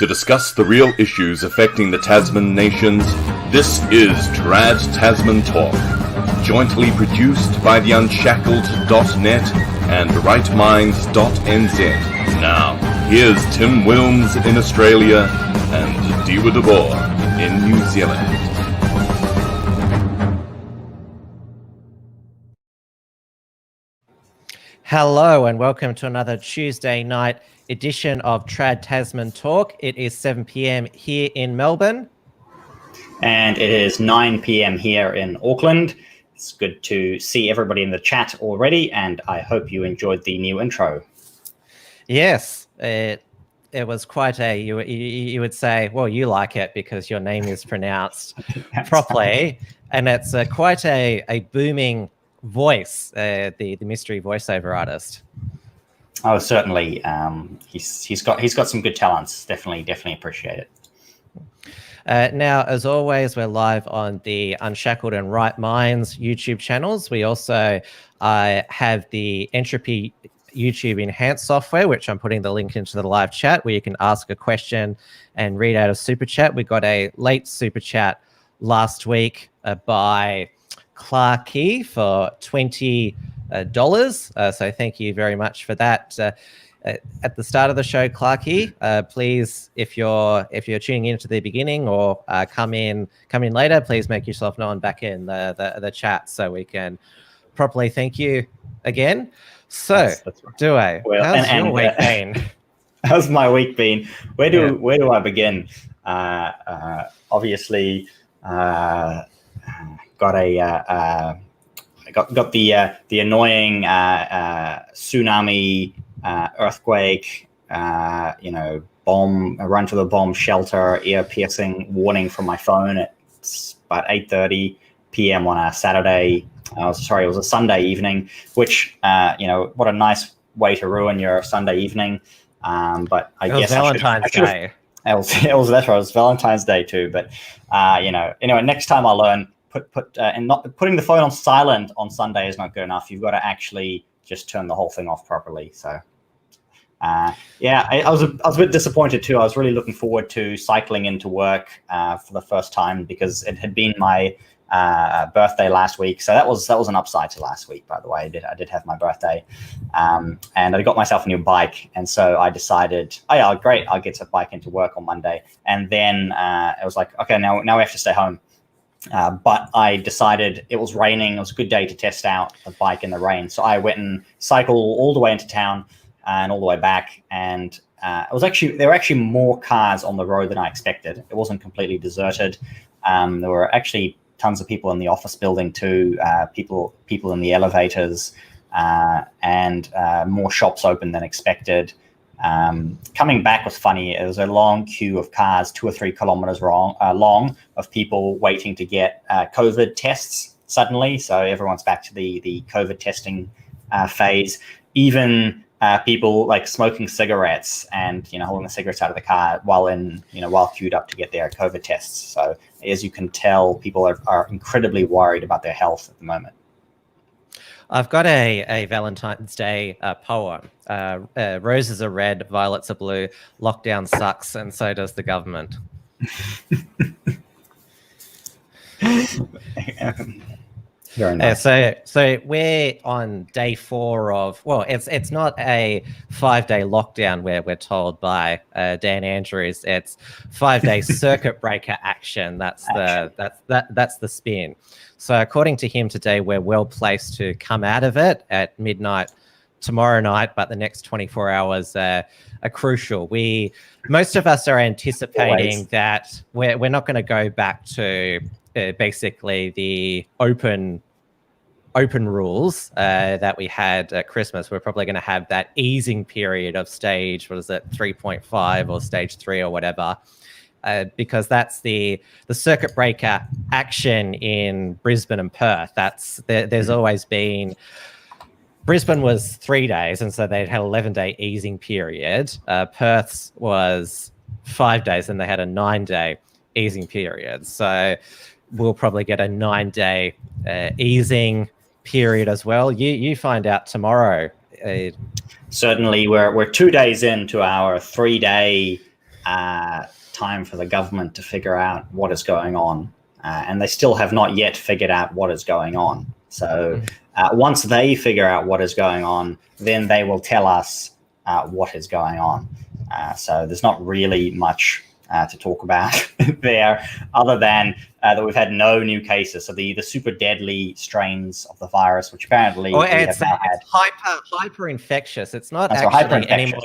To discuss the real issues affecting the Tasman nations, this is Trad Tasman Talk, jointly produced by the Unshackled.net and rightminds.nz. Now, here's Tim Wilms in Australia and Dieuwe Boer in New Zealand. Hello and welcome to another Tuesday night edition of Trad Tasman Talk. It is 7 p.m. here in Melbourne. And it is 9 p.m. here in Auckland. It's good to see everybody in the chat already, and I hope you enjoyed the new intro. Yes, it was quite a, you would say, well, you like it because your name is pronounced properly, and it's quite a booming voice, the mystery voiceover artist. Oh, certainly. He's got some good talents. Definitely appreciate it. Now, as always, we're live on the Unshackled and Right Minds YouTube channels. We also have the Entropy YouTube enhanced software, which I'm putting the link into the live chat, where you can ask a question and read out a super chat. We got a late super chat last week by Clarkey for $20. So thank you very much for that. At the start of the show, Clarkey, please, if you're tuning in to the beginning or come in later, please make yourself known back in the chat so we can properly thank you again. So, that's right. Dieuwe, well, how's your week been? How's my week been? Where do I begin? Obviously, got the annoying tsunami, earthquake, bomb, run to the bomb shelter, ear-piercing warning from my phone at about 8:30 p.m. on a Saturday. It was a Sunday evening, which, what a nice way to ruin your Sunday evening. But I guess Valentine's Day. It was Valentine's Day too. But, anyway, next time I'll learn, and not putting the phone on silent on Sunday is not good enough. You've got to actually just turn the whole thing off properly. So, I was a bit disappointed too. I was really looking forward to cycling into work for the first time because it had been my birthday last week. So that was an upside to last week, by the way. I did have my birthday, and I got myself a new bike, and so I decided, oh yeah, great, I'll get a bike into work on Monday. And then it was like, okay, now we have to stay home. But I decided it was raining. It was a good day to test out the bike in the rain. So I went and cycled all the way into town and all the way back. And there were actually more cars on the road than I expected. It wasn't completely deserted. There were actually tons of people in the office building too, people in the elevators, and more shops open than expected. Coming back was funny. It was a long queue of cars, 2 or 3 kilometers long, of people waiting to get COVID tests suddenly. So everyone's back to the COVID testing phase. Even people like smoking cigarettes and holding the cigarettes out of the car while queued up to get their COVID tests. So as you can tell, people are incredibly worried about their health at the moment. I've got a Valentine's Day poem. Roses are red, violets are blue, lockdown sucks, and so does the government. Very nice. So we're on day 4 of, well, it's not a 5-day lockdown where we're told by Dan Andrews. It's 5-day circuit breaker action. That's the spin. So according to him today, we're well placed to come out of it at midnight tomorrow night, but the next 24 hours are crucial. Most of us are anticipating that we're not going to go back to basically the open rules that we had at Christmas. We're probably going to have that easing period of stage, 3.5 or stage 3 or whatever, because that's the circuit breaker action in Brisbane and Perth. There's always been. Brisbane was 3 days, and so they'd had 11-day easing period. Perth's was 5 days, and they had a 9-day easing period. So we'll probably get a 9-day easing period as well. You find out tomorrow. Certainly, we're 2 days into our 3-day time for the government to figure out what is going on. And they still have not yet figured out what is going on. So once they figure out what is going on, then they will tell us what is going on. So there's not really much to talk about there, other than that we've had no new cases. So the super deadly strains of the virus, which apparently it's hyper infectious. It's not actually actually any more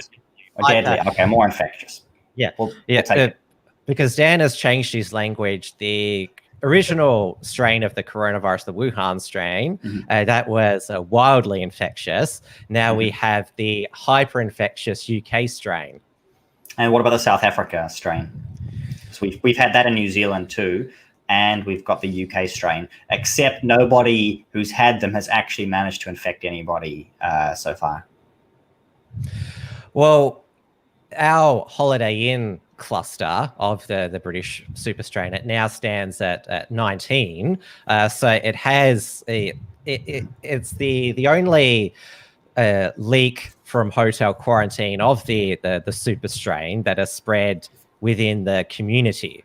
deadly. Okay, more infectious. Yeah, we'll take it. Because Dan has changed his language. The original strain of the coronavirus, the Wuhan strain, that was wildly infectious. Now we have the hyper-infectious UK strain. And what about the South Africa strain? So we've had that in New Zealand too, and we've got the UK strain, except nobody who's had them has actually managed to infect anybody so far. Well, our Holiday Inn cluster of the British super strain, it now stands at 19. So it has it's the only leak from hotel quarantine of the super strain that has spread within the community.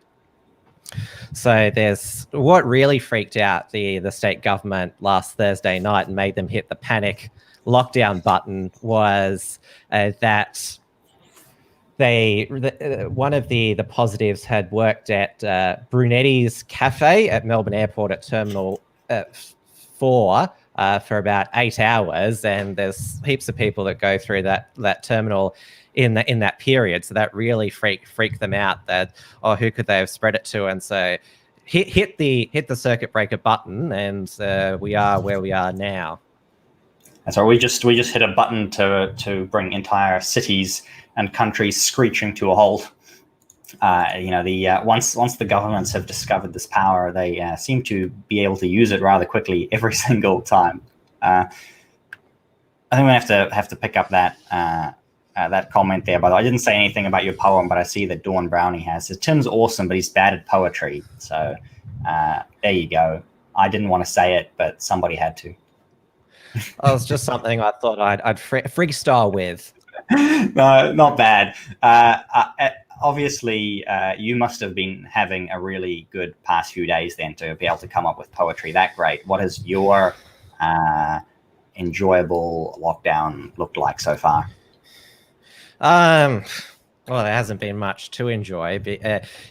So there's what really freaked out the state government last Thursday night and made them hit the panic lockdown button was that one of the positives had worked at Brunetti's Cafe at Melbourne Airport at Terminal 4 for about 8 hours, and there's heaps of people that go through that terminal in that period. So that really freaked them out. That who could they have spread it to? And so hit the circuit breaker button, and we are where we are now. And so we just hit a button to bring entire cities and countries screeching to a halt. Once the governments have discovered this power, they seem to be able to use it rather quickly every single time. I think we have to pick up that comment there. By the way, I didn't say anything about your poem, but I see that Dawn Brownie has. So Tim's awesome, but he's bad at poetry. So there you go. I didn't want to say it, but somebody had to. Oh, it's just something I thought I'd freestyle with. No, not bad. Obviously, you must have been having a really good past few days then to be able to come up with poetry that great. What has your enjoyable lockdown looked like so far? Well, there hasn't been much to enjoy.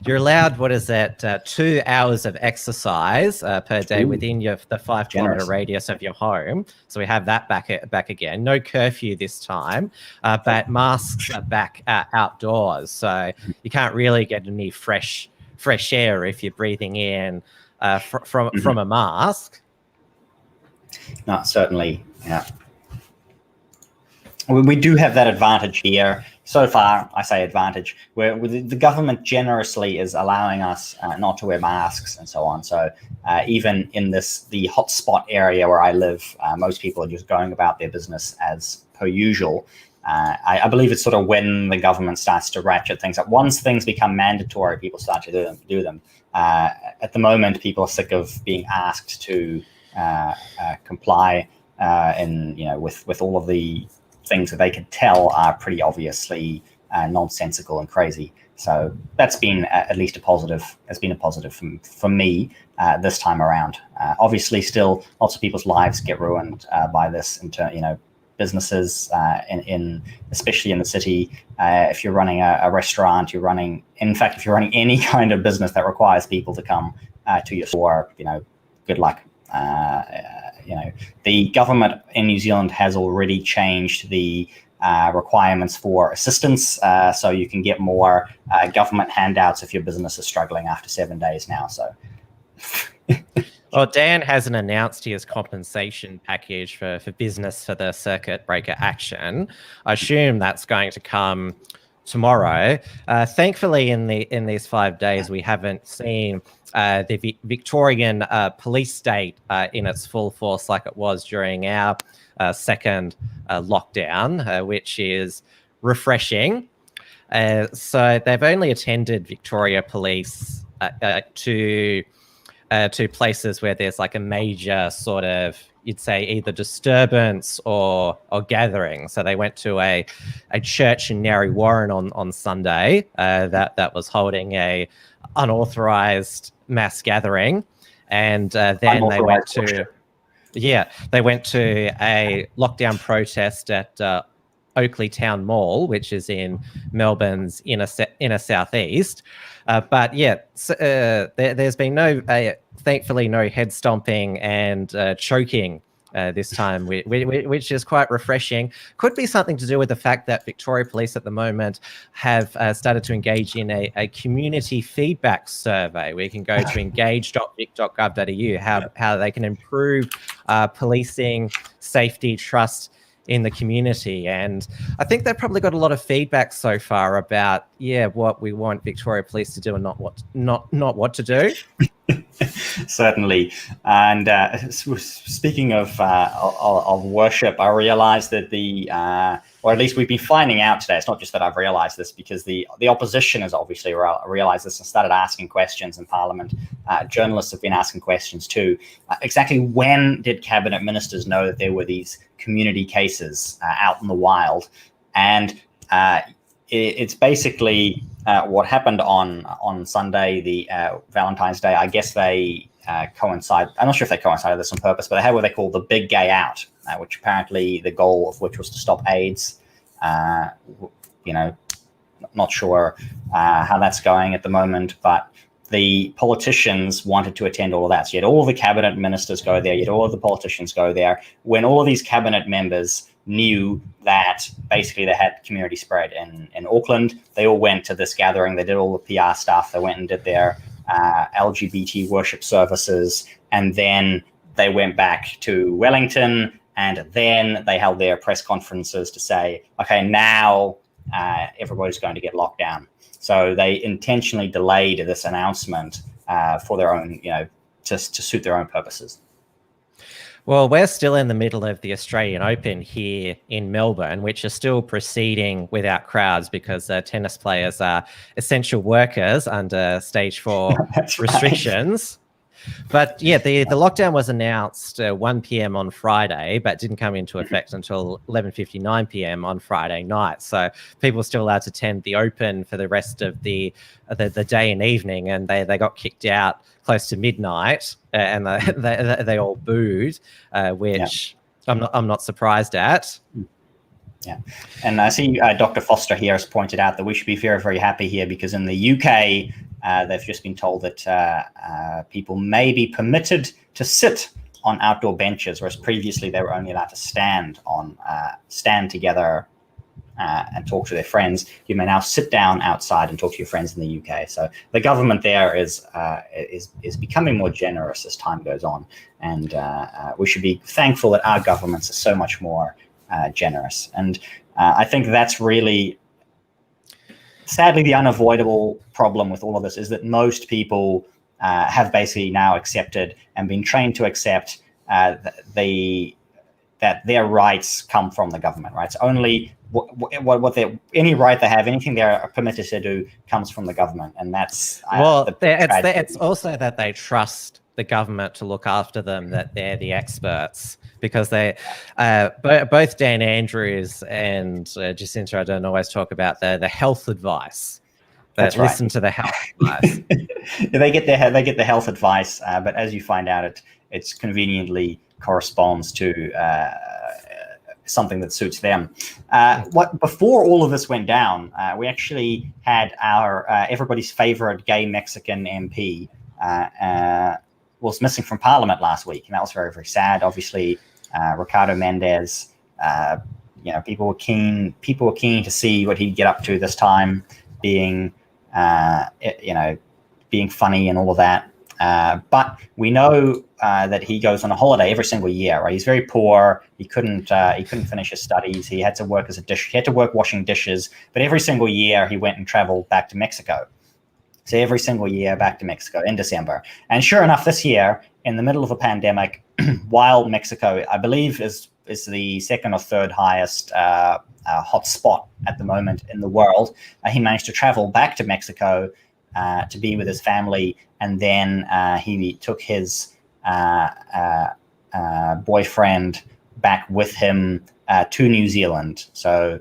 You're allowed, 2 hours of exercise per day within the 5 kilometer radius of your home. So we have that back again. No curfew this time, but masks are back outdoors. So you can't really get any fresh air if you're breathing in from a mask. No, certainly, yeah. We do have that advantage here. So far, I say advantage, where the government generously is allowing us not to wear masks and so on. So even in the hotspot area where I live, most people are just going about their business as per usual. I believe it's sort of when the government starts to ratchet things up. Once things become mandatory, people start to do them. At the moment, people are sick of being asked to comply with all of the things that they can tell are pretty obviously nonsensical and crazy. So that's been at least a positive. Has been a positive for me this time around. Obviously, still lots of people's lives get ruined by this. Businesses especially in the city. If you're running a restaurant, if you're running any kind of business that requires people to come to your store, good luck. The government in New Zealand has already changed the requirements for assistance, so you can get more government handouts if your business is struggling after 7 days now. So, well, Dan hasn't announced his compensation package for business for the circuit breaker action. I assume that's going to come tomorrow. Thankfully, in these 5 days, we haven't seen the Victorian police state in its full force like it was during our second lockdown, which is refreshing. So they've only attended Victoria Police to to places where there's like a major sort of, you'd say, either disturbance or gathering. So they went to a church in Narre Warren on Sunday that was holding a unauthorized mass gathering, and then they went to a lockdown protest at Oakley Town Mall, which is in Melbourne's inner southeast. But yeah, there's been thankfully no head stomping and choking this time, which is quite refreshing. Could be something to do with the fact that Victoria Police at the moment have started to engage in a community feedback survey where you can go to engage.vic.gov.au, how they can improve policing, safety, trust in the community. And I think they've probably got a lot of feedback so far about what we want Victoria Police to do and not what to do. Certainly. And speaking of worship, I realized that or at least we've been finding out today, it's not just that I've realized this, because the opposition has obviously realized this and started asking questions in Parliament. Journalists have been asking questions too. Exactly when did cabinet ministers know that there were these community cases out in the wild? And it's basically what happened on Sunday, the Valentine's Day. I guess they coincide. I'm not sure if they coincided this on purpose, but they had what they call the Big Gay Out, which apparently the goal of which was to stop AIDS. Not sure how that's going at the moment, but the politicians wanted to attend all of that. So you had all the cabinet ministers go there, you had all of the politicians go there. When all of these cabinet members knew that basically they had community spread in Auckland, they all went to this gathering. They did all the PR stuff. They went and did their LGBT worship services, and then they went back to Wellington, and then they held their press conferences to say, okay, now everybody's going to get locked down. So they intentionally delayed this announcement for their own, to suit their own purposes. Well, we're still in the middle of the Australian Open here in Melbourne, which is still proceeding without crowds because tennis players are essential workers under stage 4 restrictions. Right. But yeah, the lockdown was announced 1 p.m. on Friday, but didn't come into effect until 11:59 p.m. on Friday night. So people were still allowed to attend the Open for the rest of the day and evening, and they got kicked out close to midnight, and they all booed, which I'm not surprised at. Yeah, and I see Dr. Foster here has pointed out that we should be very, very happy here because in the UK, they've just been told that people may be permitted to sit on outdoor benches, whereas previously they were only allowed to stand together and talk to their friends. You may now sit down outside and talk to your friends in the UK. So the government there is becoming more generous as time goes on, and we should be thankful that our governments are so much more generous. And I think that's really, sadly, the unavoidable problem with all of this is that most people have basically now accepted and been trained to accept that their rights come from the government, right? So only any right they have, anything they're permitted to do comes from the government. And that's... it's also that they trust the government to look after them, that they're the experts, because they both Dan Andrews and Jacinta Ardern always talk about the health advice. That's right. Listen to the health advice. They get the health advice, but as you find out, it's conveniently corresponds to something that suits them. Before all of this went down, we actually had our everybody's favorite gay Mexican MP was missing from Parliament last week, and that was very, very sad. Obviously, Ricardo Mendez. People were keen to see what he'd get up to this time, being funny and all of that. But we know that he goes on a holiday every single year. Right? He's very poor. He couldn't finish his studies. He had to work he had to work washing dishes. But every single year he went and traveled back to Mexico. So every single year back to Mexico in December. And sure enough, this year, in the middle of a pandemic, while Mexico, I believe, is the second or third highest hot spot at the moment in the world, he managed to travel back to Mexico to be with his family and then he took his boyfriend back with him to New Zealand. So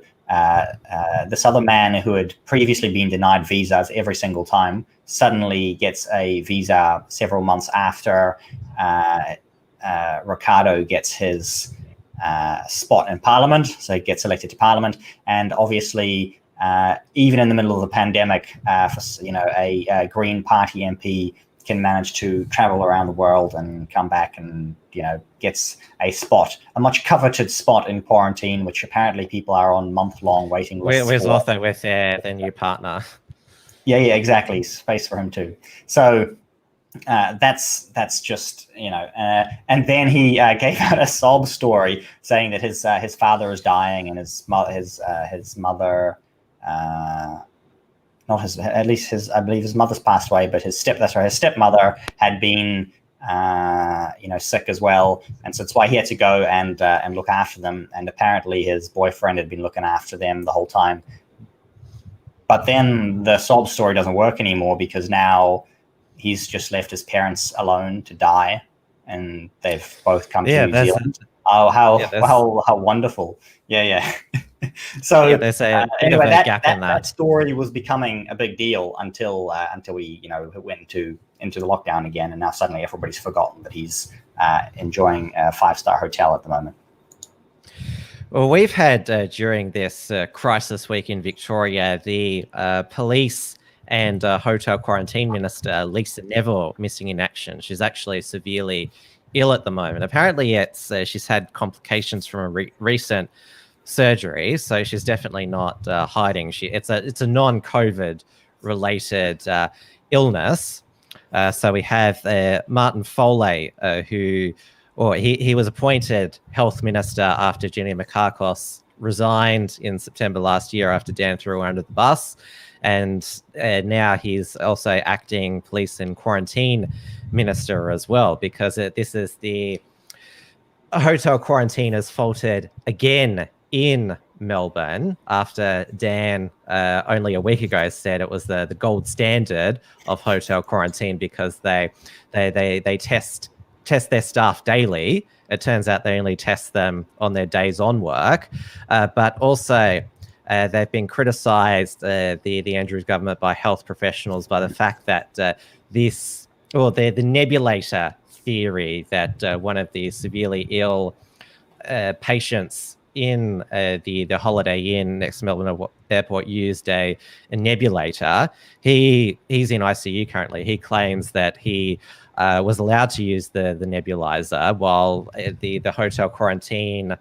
this other man who had previously been denied visas every single time suddenly gets a visa several months after Ricardo gets his spot in Parliament, so he gets elected to Parliament. And obviously, even in the middle of the pandemic, a Green Party MP can manage to travel around the world and come back and gets a much coveted spot in quarantine, which apparently people are on month-long waiting lists. Where's Arthur with their new partner? Yeah, exactly. Space for him too. So that's just and then he gave out a sob story saying that his father is dying and his mother. Not his, at least his, I believe his mother's passed away, but his stepmother had been, sick as well. And so that's why he had to go and look after them. And apparently his boyfriend had been looking after them the whole time. But then the sob story doesn't work anymore because now he's just left his parents alone to die. And they've both come to New Zealand. Oh, how wonderful. Yeah. So there's a anyway, gap in that story was becoming a big deal until we went into the lockdown again, and now suddenly everybody's forgotten that he's enjoying a 5-star hotel at the moment. Well, we've had during this crisis week in Victoria, the police and hotel quarantine minister Lisa Neville missing in action. She's actually severely ill at the moment. Apparently, it's she's had complications from a recent surgery, so she's definitely not hiding. It's a non-COVID related illness. So we have Martin Foley, he was appointed health minister after Jenny Mikakos resigned in September last year after Dan threw her under the bus, and now he's also acting police and quarantine minister as well, because this is the hotel quarantine has faltered again in Melbourne after Dan only a week ago said it was the gold standard of hotel quarantine because they test their staff daily. It turns out they only test them on their days on work, but also they've been criticised, the Andrews government, by health professionals by the fact that the nebulator theory that one of the severely ill patients in the Holiday Inn next to Melbourne Airport used a nebulator. He's in ICU currently. He claims that he was allowed to use the nebulizer, while the hotel quarantine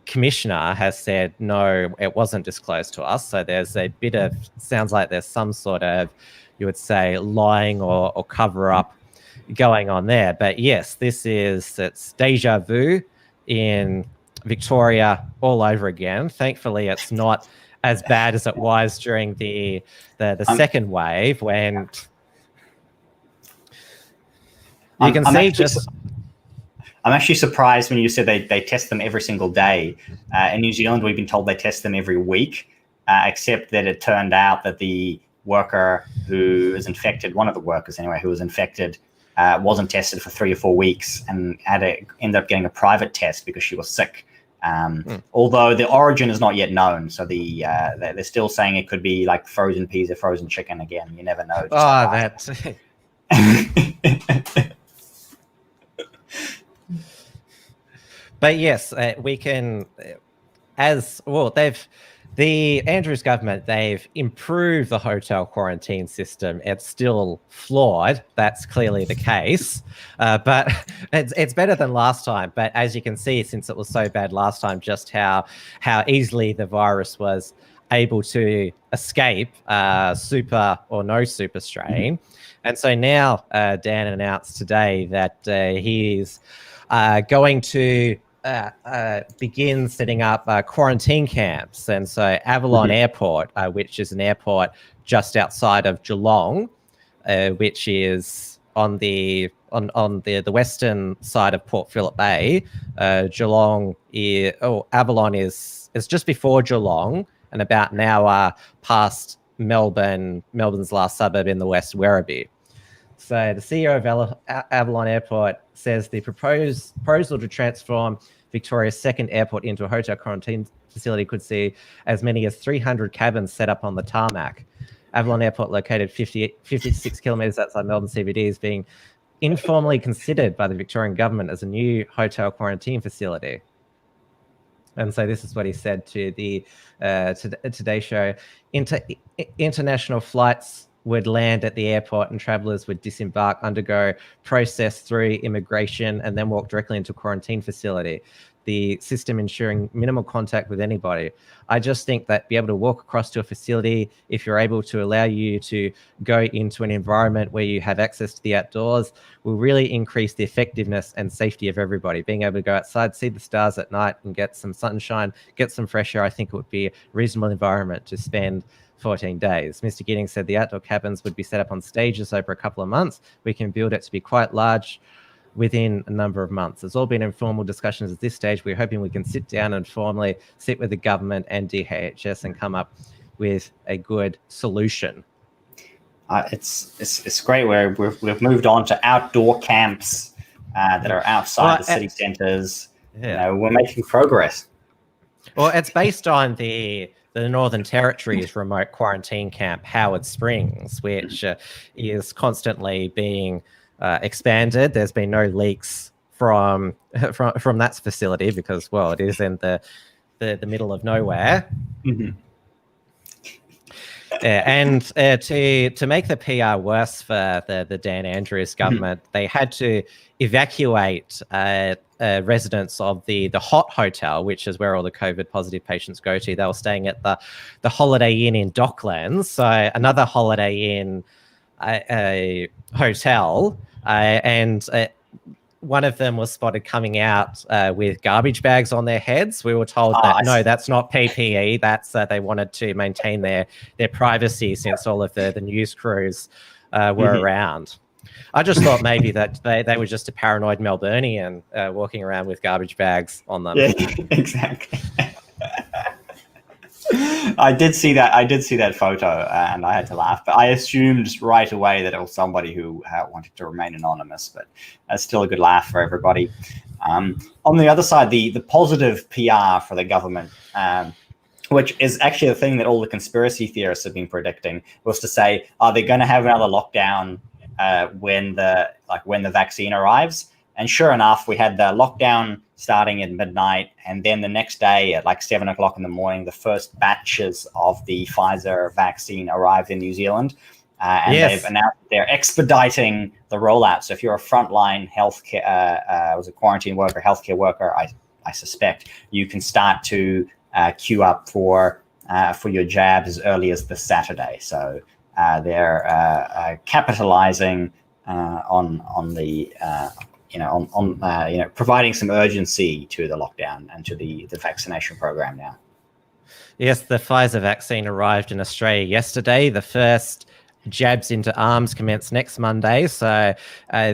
commissioner has said no, it wasn't disclosed to us. So there's a bit of, sounds like there's some sort of, you would say, lying or cover up going on there. But yes, it's deja vu in Victoria all over again. Thankfully, it's not as bad as it was during the second wave, when I'm actually surprised when you said they test them every single day. In New Zealand, we've been told they test them every week, except that it turned out that the worker who is infected, one of the workers anyway, who was infected, wasn't tested for 3 or 4 weeks and ended up getting a private test because she was sick. Although the origin is not yet known, so they're still saying it could be like frozen peas or frozen chicken again. You never know. That's. But yes, we can, as well. The Andrews government, they've improved the hotel quarantine system. It's still flawed. That's clearly the case. But it's better than last time. But as you can see, since it was so bad last time, just how easily the virus was able to escape super or no super strain. And so now Dan announced today that he's going to begin setting up quarantine camps. And so Avalon Airport, which is an airport just outside of Geelong, which is on the western side of Port Phillip Bay. Avalon is just before Geelong and about an hour past Melbourne's last suburb in the west, Werribee. So the CEO of Avalon Airport says the proposal to transform Victoria's second airport into a hotel quarantine facility could see as many as 300 cabins set up on the tarmac. Avalon Airport, located 56 kilometres outside Melbourne CBD, is being informally considered by the Victorian government as a new hotel quarantine facility. And so this is what he said to the Today Show. International flights would land at the airport and travellers would disembark, undergo process through immigration, and then walk directly into a quarantine facility. The system ensuring minimal contact with anybody. I just think that be able to walk across to a facility, if you're able to allow you to go into an environment where you have access to the outdoors, will really increase the effectiveness and safety of everybody. Being able to go outside, see the stars at night and get some sunshine, get some fresh air, I think it would be a reasonable environment to spend 14 days. Mr. Giddings said the outdoor cabins would be set up on stages over a couple of months. We can build it to be quite large within a number of months. It's all been informal discussions at this stage. We're hoping we can sit down and formally sit with the government and DHS and come up with a good solution. It's great where we've moved on to outdoor camps that are outside the city centres. Yeah. We're making progress. Well, it's based on the Northern Territory's remote quarantine camp, Howard Springs, which is constantly being expanded. There's been no leaks from that facility because, well, it is in the middle of nowhere. Mm-hmm. And to make the PR worse for the Dan Andrews government, they had to evacuate residents of the Hot Hotel, which is where all the COVID positive patients go to. They were staying at the Holiday Inn in Docklands, so another Holiday Inn a hotel, and one of them was spotted coming out with garbage bags on their heads. We were told that no, that's not PPE. That's they wanted to maintain their privacy since all of the news crews were around. I just thought maybe that they were just a paranoid Melburnian walking around with garbage bags on them. Yeah, exactly. I did see that photo and I had to laugh, but I assumed right away that it was somebody who wanted to remain anonymous, but that's still a good laugh for everybody. On the other side, the positive PR for the government, which is actually the thing that all the conspiracy theorists have been predicting, was to say, are they going to have another lockdown when the vaccine arrives? And sure enough, we had the lockdown starting at midnight, and then the next day at like 7 o'clock in the morning, the first batches of the Pfizer vaccine arrived in New Zealand. And they've announced they're expediting the rollout. So if you're a frontline healthcare, was a quarantine worker, healthcare worker, I suspect, you can start to queue up for your jabs as early as this Saturday. So they're capitalizing on the providing some urgency to the lockdown and to the vaccination program now. Yes, the Pfizer vaccine arrived in Australia yesterday. The first jabs into arms commence next Monday. So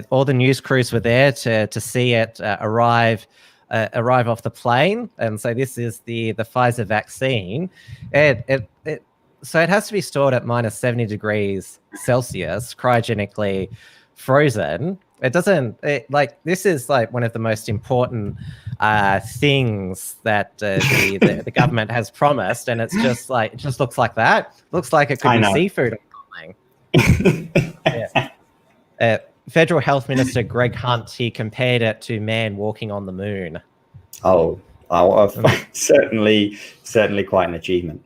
all the news crews were there to see it arrive off the plane. And so this is the Pfizer vaccine. So it has to be stored at minus 70 degrees Celsius, cryogenically frozen. This is like one of the most important things that the government has promised, and it's just like, it just looks like that. Looks like it could be seafood or something. Yeah. Federal Health Minister Greg Hunt, he compared it to man walking on the moon. Certainly quite an achievement.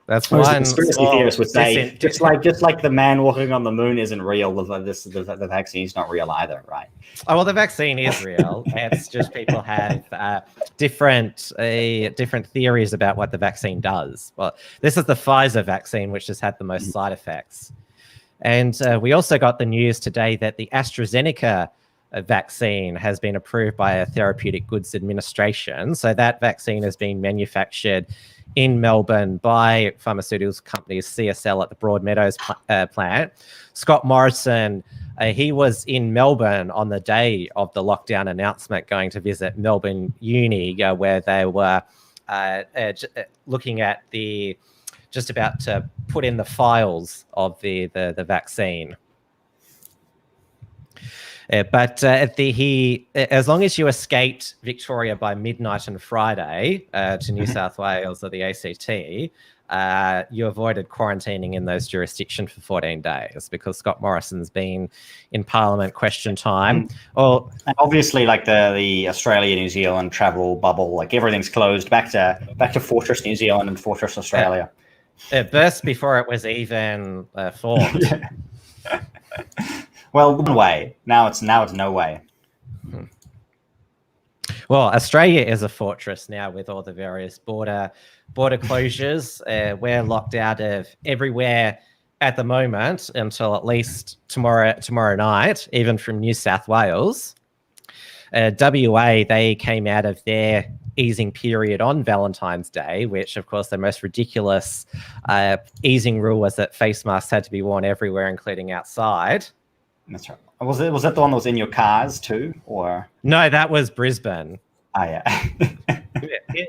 That's one. Conspiracy theorists would say, just like the man walking on the moon isn't real, the vaccine's not real either, right? Oh well, the vaccine is real. It's just people have different theories about what the vaccine does. Well, this is the Pfizer vaccine, which has had the most side effects. And we also got the news today that the AstraZeneca vaccine has been approved by a Therapeutic Goods Administration. So that vaccine has been manufactured in Melbourne by pharmaceuticals companies CSL at the Broadmeadows plant. Scott Morrison, he was in Melbourne on the day of the lockdown announcement, going to visit Melbourne Uni, where they were looking at just about to put in the files of the vaccine. But as long as you escaped Victoria by midnight on Friday to New South Wales or the ACT, you avoided quarantining in those jurisdictions for 14 days because Scott Morrison's been in Parliament question time. And obviously, like the Australia New Zealand travel bubble, like everything's closed. Back to Fortress New Zealand and Fortress Australia. It burst before it was even formed. Yeah. Well, one way. Now it's no way. Well, Australia is a fortress now with all the various border closures. We're locked out of everywhere at the moment until at least tomorrow night, even from New South Wales. WA, they came out of their easing period on Valentine's Day, which, of course, the most ridiculous easing rule was that face masks had to be worn everywhere, including outside. That's right. Was that the one that was in your cars too, or no? That was Brisbane. Oh yeah.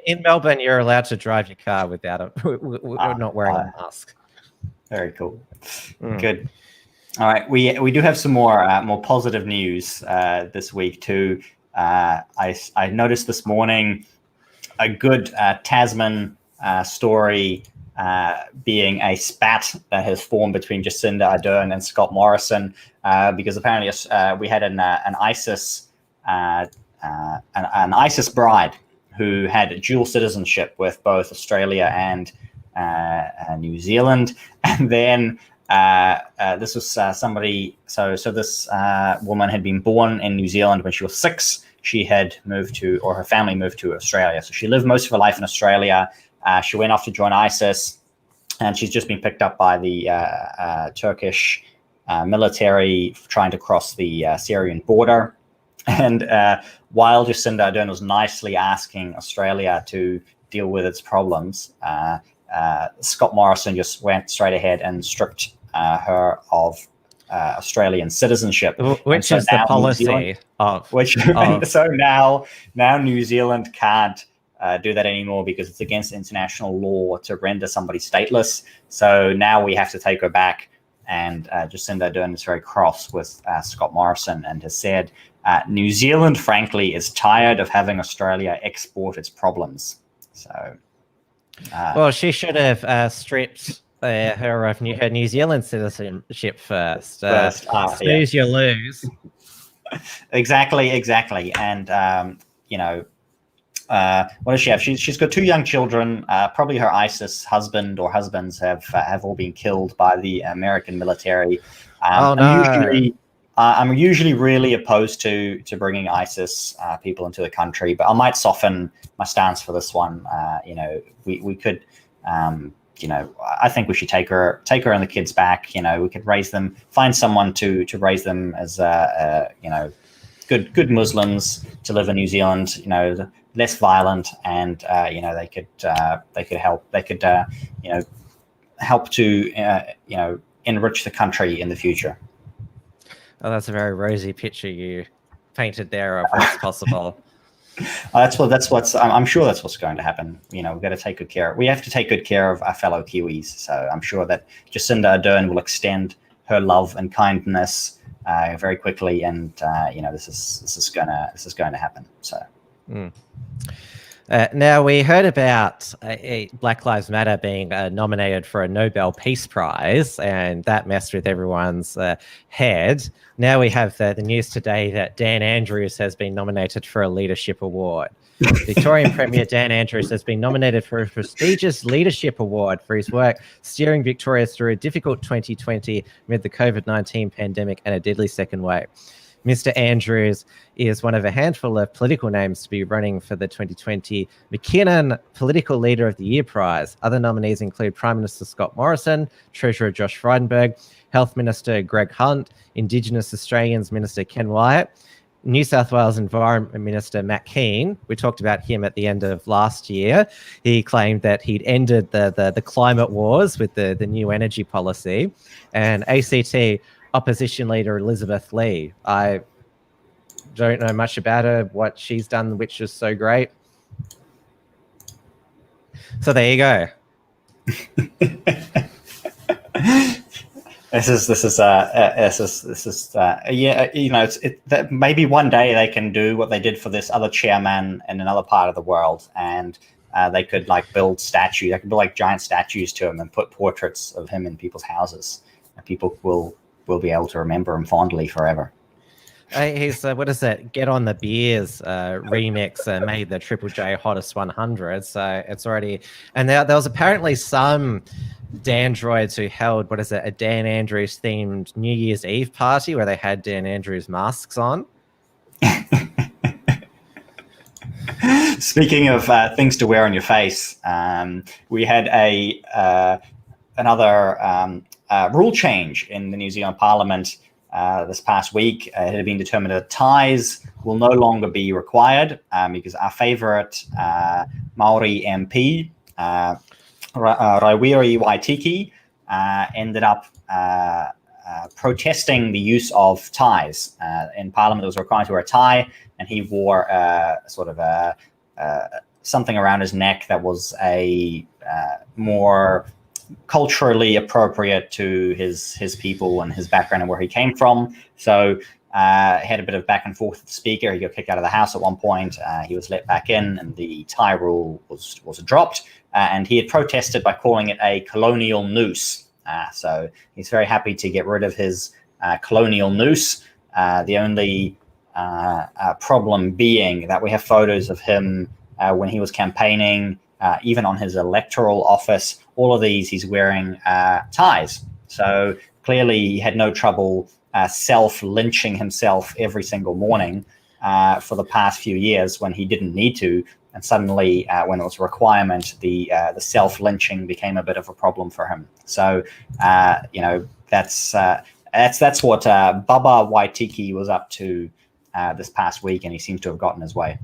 in Melbourne, you're allowed to drive your car without not wearing a mask. Very cool. Good. All right, we do have some more positive news this week too. I noticed this morning a good Tasman story. Being a spat that has formed between Jacinda Ardern and Scott Morrison, because apparently we had an ISIS bride who had dual citizenship with both Australia and New Zealand, and then this was somebody. So this woman had been born in New Zealand when she was 6. She had her family moved to Australia, so she lived most of her life in Australia. She went off to join ISIS, and she's just been picked up by the Turkish military trying to cross the Syrian border. And while Jacinda Ardern was nicely asking Australia to deal with its problems, Scott Morrison just went straight ahead and stripped her of Australian citizenship, which is the policy So now New Zealand can't do that anymore because it's against international law to render somebody stateless. So now we have to take her back. And Jacinda Ardern is very cross with Scott Morrison and has said, New Zealand, frankly, is tired of having Australia export its problems. So, well, she should have stripped her of her New Zealand citizenship first. Snooze, you lose. Exactly. And what does she have? She's got 2 young children. Probably her ISIS husband or husbands have all been killed by the American military. I'm usually really opposed to bringing ISIS people into the country, but I might soften my stance for this one. We could, I think we should take her and the kids back. We could raise them, find someone to raise them as good Muslims to live in New Zealand. Less violent, and they could help to enrich the country in the happen. Oh, that's a very rosy picture you painted there of what's possible. I'm sure that's what's going to happen. We've got to take good care. We have to take good care of our fellow Kiwis. So I'm sure that Jacinda Ardern will extend her love and kindness very quickly, and this is going to happen. So. Now, we heard about Black Lives Matter being nominated for a Nobel Peace Prize, and that messed with everyone's head. Now we have the news today that Dan Andrews has been nominated for a leadership award. Victorian Premier Dan Andrews has been nominated for a prestigious leadership award for his work steering Victoria through a difficult 2020 amid the COVID-19 pandemic and a deadly second wave. Mr. Andrews is one of a handful of political names to be running for the 2020 McKinnon Political Leader of the Year prize. Other nominees include Prime Minister Scott Morrison, Treasurer Josh Frydenberg, Health Minister Greg Hunt, Indigenous Australians Minister Ken Wyatt, New South Wales Environment Minister Matt Keane. We talked about him at the end of last year. He claimed that he'd ended the climate wars with the new energy policy. And ACT Opposition Leader Elizabeth Lee. I don't know much about her, what she's done, which is so great. So there you go. Yeah, that maybe one day they can do what they did for this other chairman in another part of the world, and they could like build statues. They could build like giant statues to him and put portraits of him in people's houses, and people will be able to remember him fondly forever. He's what is that? Get on the Beers remix made the Triple J Hottest 100. So it's already, and there was apparently some Dandroids who held a Dan Andrews themed New Year's Eve party where they had Dan Andrews masks on. Speaking of things to wear on your face, we had another rule change in the New Zealand Parliament this past week. It had been determined that ties will no longer be required because our favourite Maori MP, Raiwiri Waitiki, ended up protesting the use of ties. In Parliament, it was required to wear a tie, and he wore something around his neck that was a more culturally appropriate to his people and his background and where he came from. So had a bit of back and forth with the speaker. He got kicked out of the house at one point. He was let back in, and the tie rule was dropped. And he had protested by calling it a colonial noose. So he's very happy to get rid of his colonial noose. The only problem being that we have photos of him when he was campaigning, even on his electoral office. All of these, he's wearing ties. So clearly he had no trouble self-lynching himself every single morning for the past few years when he didn't need to. And suddenly, when it was a requirement, the self-lynching became a bit of a problem for him. So, that's what Baba Waitiki was up to this past week, and he seems to have gotten his way.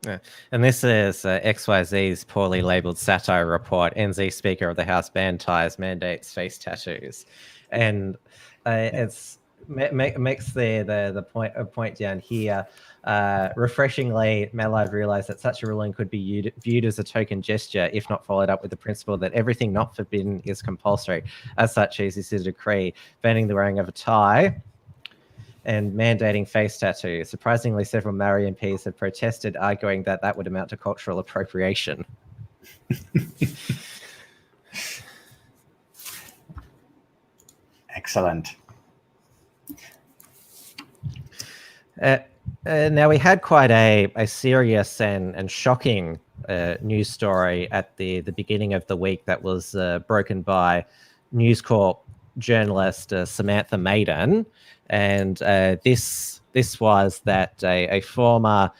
Yeah. And this is XYZ's poorly labeled satire report. NZ Speaker of the House ban ties, mandates face tattoos, and it's makes the point down here. Refreshingly, Mallard realised that such a ruling could be viewed as a token gesture if not followed up with the principle that everything not forbidden is compulsory. As such, he issued a decree banning the wearing of a tie and mandating face tattoos. Surprisingly, several Maori MPs have protested, arguing that that would amount to cultural appropriation. Excellent. Now, we had quite a serious and shocking news story at the beginning of the week that was broken by News Corp journalist Samantha Maiden. And this was that a former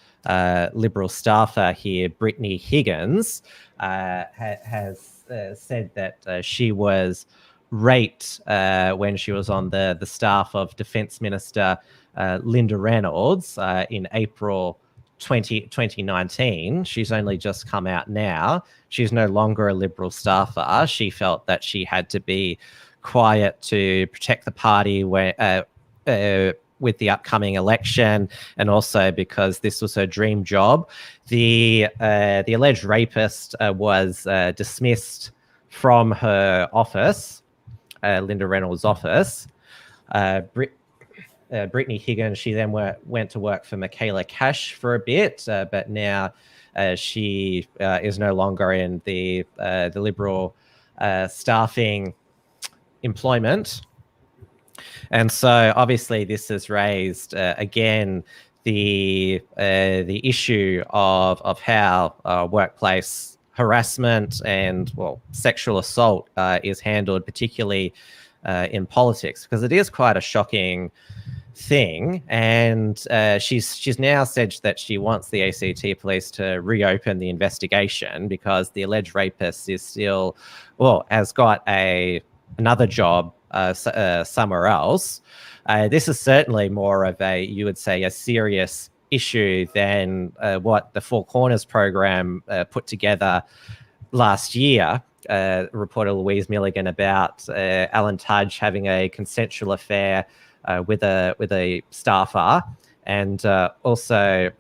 Liberal staffer here, Brittany Higgins, has said that she was raped when she was on the staff of Defence Minister Linda Reynolds in April 2019. She's only just come out now. She's no longer a Liberal staffer. She felt that she had to be quiet to protect the party with the upcoming election, and also because this was her dream job. The alleged rapist was dismissed from her office, Linda Reynolds' office. Brittany Higgins, she then went to work for Michaela Cash for a bit, but now she is no longer in the Liberal staffing employment. And so obviously this has raised again the issue of how workplace harassment and sexual assault is handled, particularly in politics, because it is quite a shocking thing. And she's now said that she wants the ACT police to reopen the investigation because the alleged rapist is still has got another job somewhere else. This is certainly more of a serious issue than what the Four Corners program put together last year. Reporter Louise Milligan about Alan Tudge having a consensual affair with a staffer, and also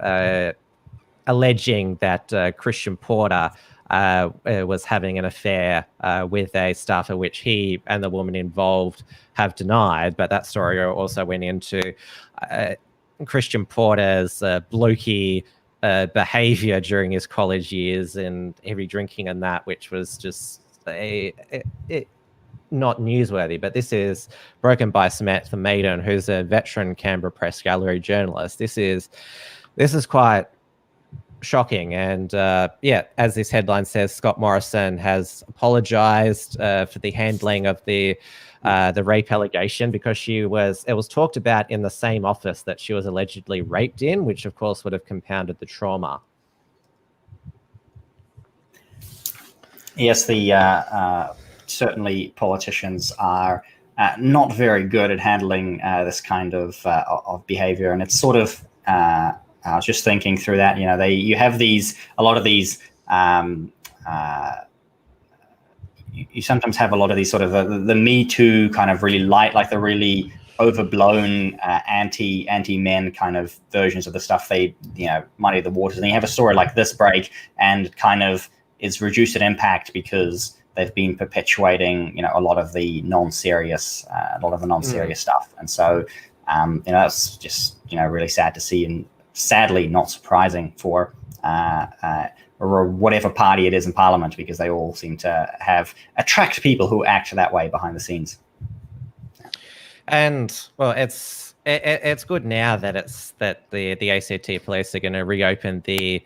alleging that Christian Porter was having an affair with a staffer, which he and the woman involved have denied. But that story also went into Christian Porter's blokey behavior during his college years and heavy drinking and that, which was just not newsworthy. But this is broken by Samantha Maiden, who's a veteran Canberra Press Gallery journalist. This is quite shocking. And as this headline says, Scott Morrison has apologized for the handling of the rape allegation, because it was talked about in the same office that she was allegedly raped in, which of course would have compounded the trauma. Yes, certainly politicians are not very good at handling this kind of behavior, and it's sort of. I was just thinking through that. You have a lot of these. You sometimes have a lot of these sort of the Me Too kind of really light, like the really overblown anti-men kind of versions of the stuff they muddy the waters. And you have a story like this break, and kind of is reduced in impact because they've been perpetuating a lot of the non-serious stuff. And so that's just really sad to see, and sadly not surprising for or whatever party it is in Parliament, because they all seem to attract people who act that way behind the scenes. And well, it's good now that the ACT police are going to reopen the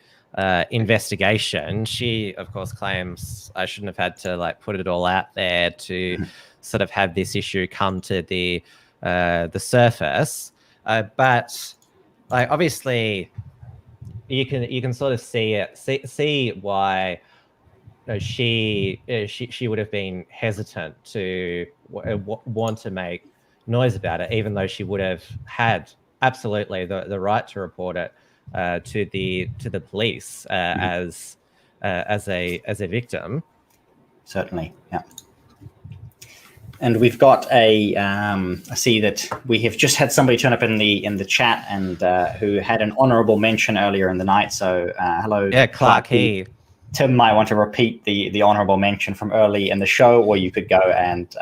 investigation. She, of course, claims I shouldn't have had to put it all out there to sort of have this issue come to the surface. But obviously, you can sort of see why she would have been hesitant to want to make noise about it, even though she would have had absolutely the right to report it to the police as a victim. Certainly, yeah. And we've got I see that we have just had somebody turn up in the chat, and who had an honourable mention earlier in the night. So hello, yeah, Clark. He. Tim might want to repeat the honourable mention from early in the show, or you could go and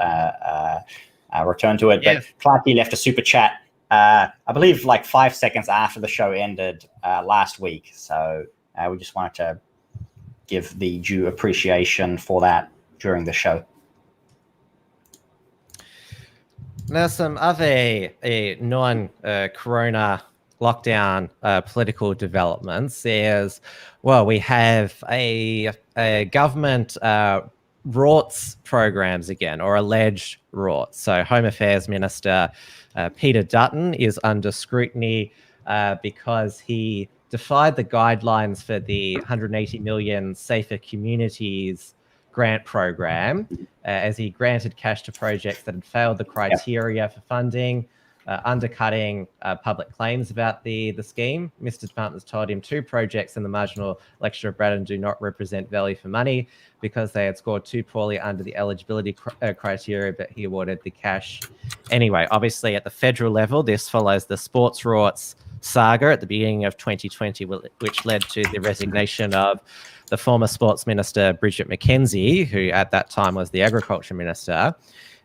return to it. Yes. But Clarky left a super chat, I believe, 5 seconds after the show ended last week. So we just wanted to give the due appreciation for that during the show. Now, some other non-corona lockdown political developments is, we have a government rorts programs again, or alleged rorts. So Home Affairs Minister Peter Dutton is under scrutiny because he defied the guidelines for the 180 million Safer Communities grant program, as he granted cash to projects that had failed the criteria for funding, undercutting public claims about the scheme. Mr. Department's told him 2 projects in the marginal election of Braddon do not represent value for money because they had scored too poorly under the eligibility criteria, but he awarded the cash anyway. Obviously, at the federal level, this follows the sports rorts saga at the beginning of 2020, which led to the resignation of the former sports minister, Bridget McKenzie, who at that time was the agriculture minister.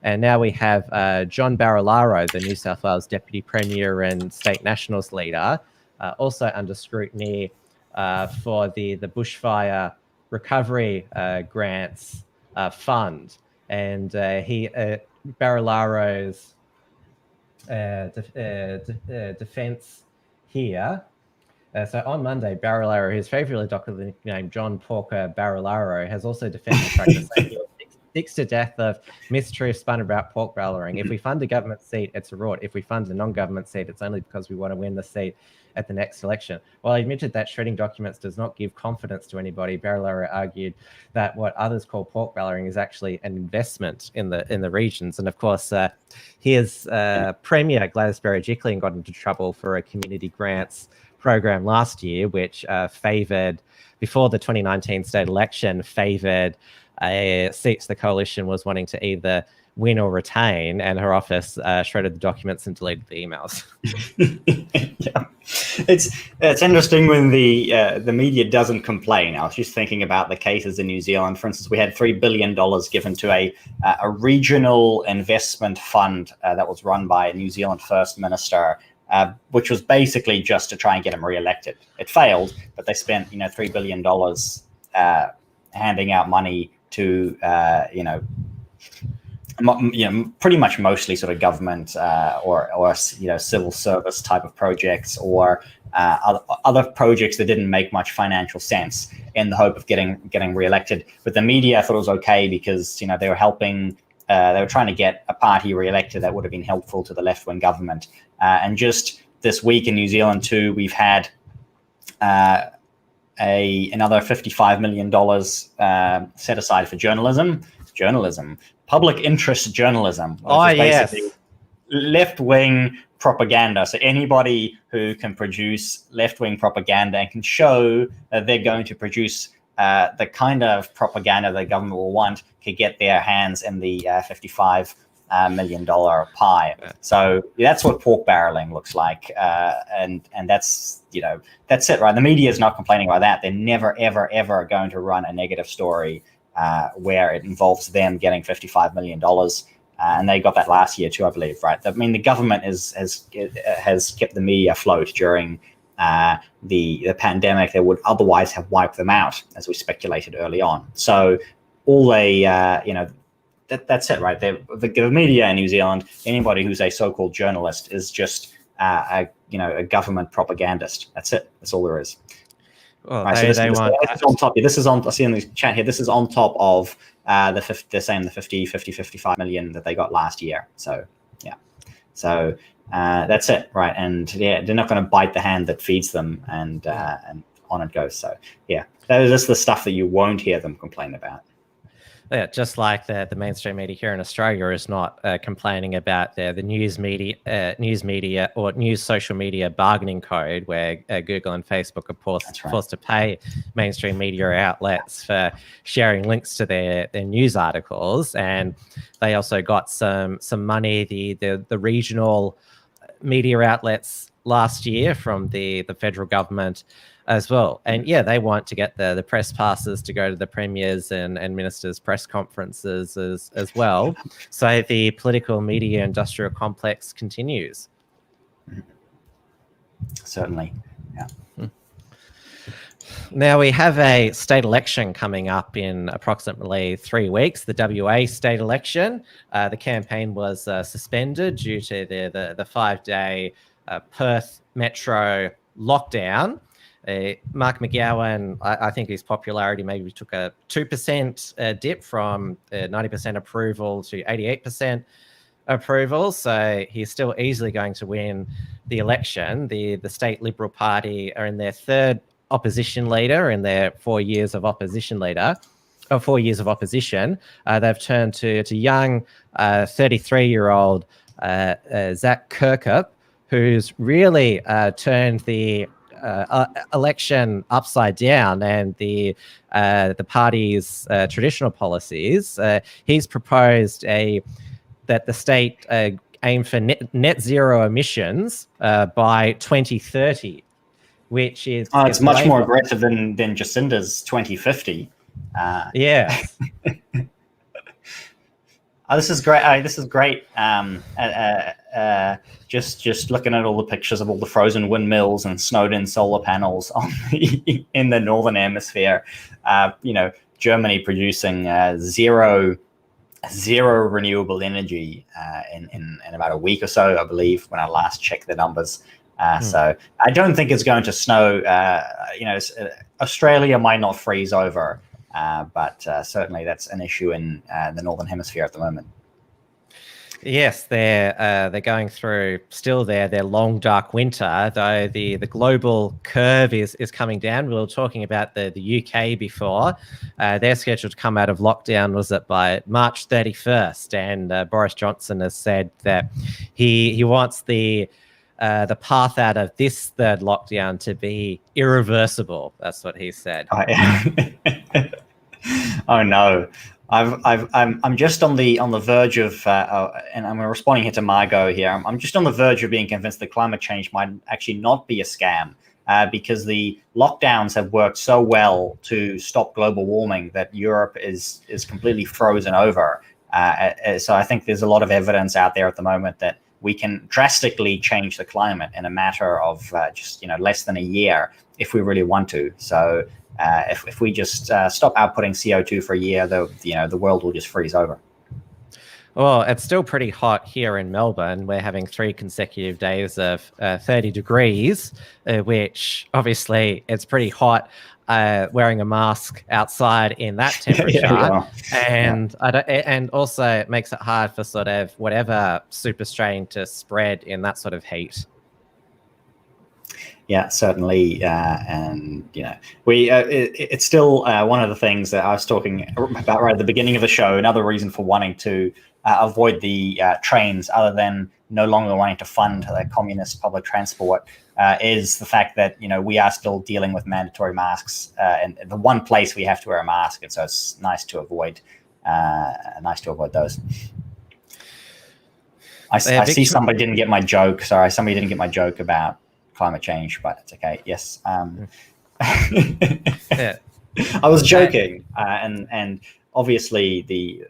And now we have John Barilaro, the New South Wales Deputy Premier and State Nationals leader, also under scrutiny for the bushfire recovery grants fund. And Barilaro's defense here. So on Monday, Barilaro, his favourite doctor named John Porker Barilaro, has also defended the practice saying he was six to death of mistruths spun about pork barreling. If we fund a government seat, it's a rort. If we fund a non-government seat, it's only because we want to win the seat at the next election. While he admitted that shredding documents does not give confidence to anybody, Barilaro argued that what others call pork barreling is actually an investment in the regions. And of course, his Premier Gladys Berejiklian got into trouble for a community grants program last year, which favoured, before the 2019 state election, favoured seats the coalition was wanting to either win or retain, and her office shredded the documents and deleted the emails. Yeah. It's interesting when the media doesn't complain. I was just thinking about the cases in New Zealand. For instance, we had $3 billion given to a regional investment fund that was run by a New Zealand First Minister, which was basically just to try and get him re-elected. It failed, but they spent $3 billion handing out money to pretty much mostly sort of government or civil service type of projects, or other projects that didn't make much financial sense, in the hope of getting re-elected. But the media thought it was okay because they were helping. They were trying to get a party re-elected that would have been helpful to the left-wing government. And just this week in New Zealand too, we've had another $55 million set aside for journalism, public interest journalism. Oh, yes. Left-wing propaganda. So anybody who can produce left-wing propaganda and can show that they're going to produce the kind of propaganda the government will want, could get their hands in the $55 million pie. So that's what pork barreling looks like, and that's that's it, right? The media is not complaining about that. They're never ever going to run a negative story where it involves them getting $55 million, and they got that last year too, I believe, right? I mean, the government has kept the media afloat during the pandemic that would otherwise have wiped them out, as we speculated early on. So all that's it, right? The media in New Zealand, anybody who's a so-called journalist is just a government propagandist. That's it. That's all there is. Well, right, this is on top. This is on. I see in the chat here. This is on top of they're saying the 55 million that they got last year. So yeah. So that's it, right? And yeah, they're not going to bite the hand that feeds them, and on it goes. So yeah, that's the stuff that you won't hear them complain about. Yeah, just like the mainstream media here in Australia is not complaining about the news media or news social media bargaining code, where Google and Facebook are forced to pay mainstream media outlets for sharing links to their news articles, and they also got some money, the regional media outlets last year from the federal government as well. And yeah, they want to get the press passes to go to the premiers and ministers' press conferences as well. So the political media industrial complex continues. Certainly, yeah. Now, we have a state election coming up in approximately 3 weeks, the WA state election. The campaign was suspended due to the 5-day Perth metro lockdown. Mark McGowan, I think his popularity maybe took a 2% dip from 90% approval to 88% approval. So he's still easily going to win the election. The State Liberal Party are in their third opposition leader in their 4 years of opposition leader. 4 years of opposition. They've turned to young 33-year-old Zach Kirkup, who's really turned the election upside down and the party's traditional policies. He's proposed that the state aim for net zero emissions by 2030, which is it's much more aggressive than Jacinda's 2050. Yeah. This is great. This is great. Just looking at all the pictures of all the frozen windmills and snowed-in solar panels in the northern hemisphere. Germany producing zero renewable energy in about a week or so, I believe, when I last checked the numbers. So I don't think it's going to snow. Australia might not freeze over. But certainly that's an issue in the northern hemisphere at the moment. Yes, they're going through still their long dark winter, though the global curve is coming down. We were talking about the UK before. They're scheduled to come out of lockdown by March 31st, and Boris Johnson has said that he wants the path out of this third lockdown to be irreversible. That's what he said. Oh no. I'm just on the verge of, and I'm responding here to Margot here. I'm just on the verge of being convinced that climate change might actually not be a scam, because the lockdowns have worked so well to stop global warming that Europe is completely frozen over. So I think there's a lot of evidence out there at the moment that we can drastically change the climate in a matter of just less than a year if we really want to. So if we just stop outputting CO2 for a year, the world will just freeze over. Well, it's still pretty hot here in Melbourne. We're having 3 consecutive days of 30 degrees, which obviously it's pretty hot wearing a mask outside in that temperature. And also it makes it hard for sort of whatever super strain to spread in that sort of heat. Yeah, certainly, and it's still one of the things that I was talking about right at the beginning of the show. Another reason for wanting to avoid the trains, other than no longer wanting to fund the communist public transport, is the fact that we are still dealing with mandatory masks, and the one place we have to wear a mask, and so it's nice to avoid those. I see somebody didn't get my joke. Sorry, somebody didn't get my joke about climate change, but it's okay. Yes. Yeah. I was joking, and obviously the